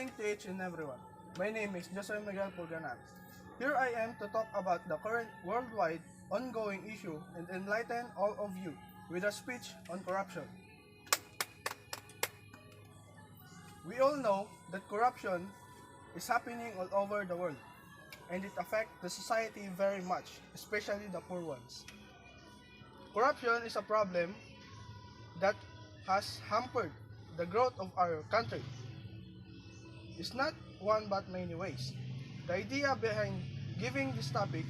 morning to each and everyone. My name is Jose Miguel Pulganan. Here I am to talk about the current worldwide ongoing issue and enlighten all of you with a speech on corruption. We all know that corruption is happening all over the world and it affects the society very much, especially the poor ones. Corruption is a problem that has hampered the growth of our country. It's not one but many ways. The idea behind giving this topic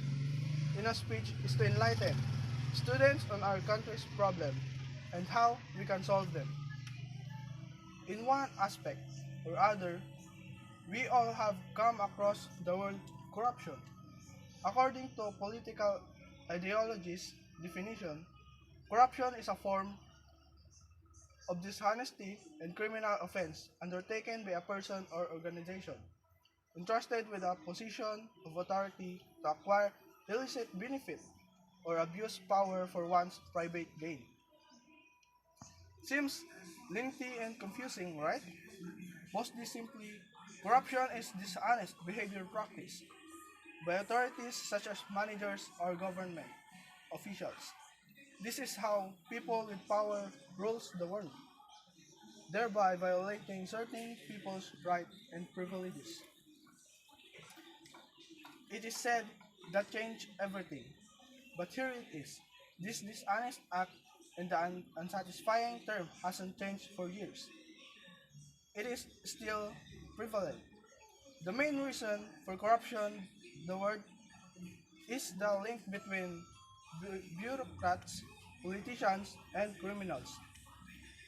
in a speech is to enlighten students on our country's problem and how we can solve them. In one aspect or other, we all have come across the word corruption. According to political ideologies' definition, corruption is a form of dishonesty and criminal offense undertaken by a person or organization entrusted with a position of authority to acquire illicit benefit or abuse power for one's private gain. Seems lengthy and confusing, right? Mostly simply, corruption is dishonest behavior practice by authorities such as managers or government officials. This is how people with power rules the world, thereby violating certain people's rights and privileges. It is said that changed everything, but here it is. This dishonest act and the unsatisfying term hasn't changed for years. It is still prevalent. The main reason for corruption, the word, is the link between bureaucrats, politicians, and criminals.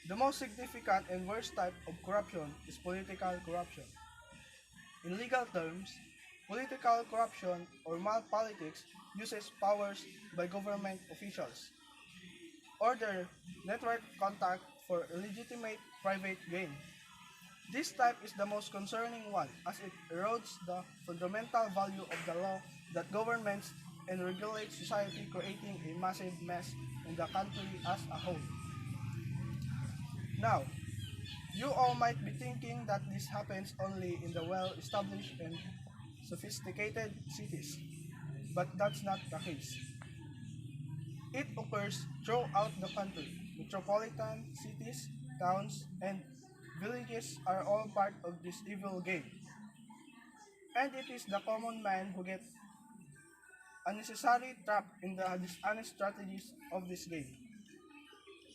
The most significant and worst type of corruption is political corruption. In legal terms, political corruption or malpolitics uses powers by government officials or their network contact for illegitimate private gain. This type is the most concerning one as it erodes the fundamental value of the law that governments and regulates society, creating a massive mess in the country as a whole. Now, you all might be thinking that this happens only in the well-established and sophisticated cities, but that's not the case. It occurs throughout the country. Metropolitan cities, towns, and villages are all part of this evil game. And it is the common man who gets unnecessarily trapped in the dishonest strategies of this game.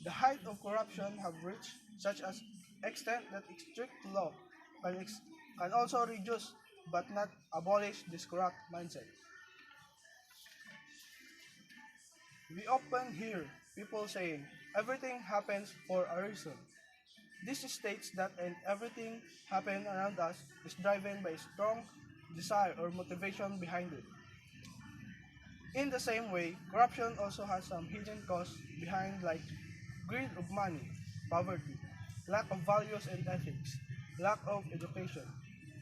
The height of corruption have reached such as extent that strict law can, can also reduce but not abolish this corrupt mindset. We often hear people saying everything happens for a reason. This states that and everything happening around us is driven by strong desire or motivation behind it. In the same way, corruption also has some hidden cause behind like greed of money, poverty, lack of values and ethics, lack of education,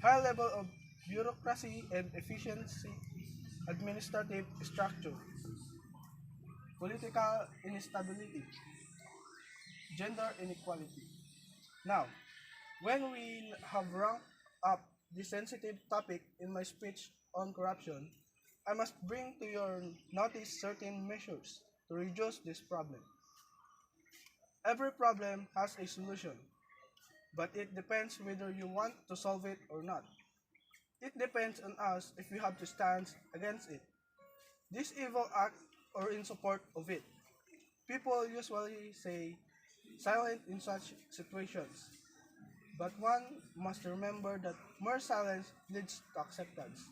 high level of bureaucracy and efficiency, administrative structure, political instability, gender inequality. Now, when we have ranked up this sensitive topic in my speech on corruption, I must bring to your notice certain measures to reduce this problem. Every problem has a solution, but it depends whether you want to solve it or not. It depends on us if we have to stand against it. This evil act or in support of it. People usually say silent in such situations, but one must remember that more silence leads to acceptance.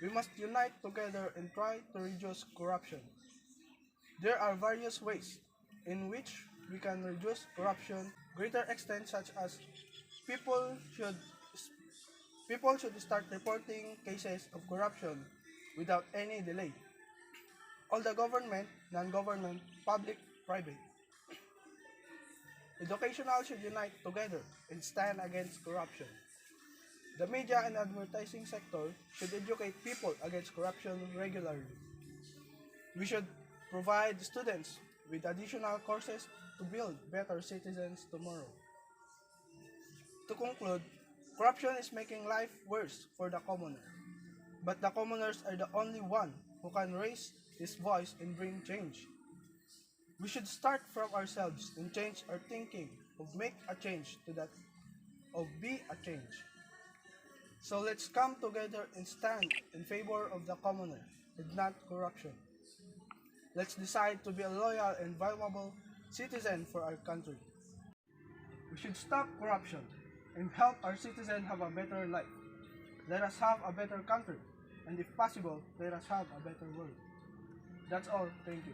We must unite together and try to reduce corruption. There are various ways in which we can reduce corruption greater extent such as people should people should start reporting cases of corruption without any delay. All the government, non-government, public, private. Educational should unite together and stand against corruption. The media and advertising sector should educate people against corruption regularly. We should provide students with additional courses to build better citizens tomorrow. To conclude, Corruption is making life worse for the commoner. But the commoners are the only one who can raise his voice and bring change. We should start from ourselves and change our thinking of make a change to that of be a change. So let's come together and stand in favor of the commoner and not corruption. Let's decide to be a loyal and valuable citizen for our country. We should stop corruption and help our citizens have a better life. Let us have a better country, and if possible, let us have a better world. That's all. Thank you.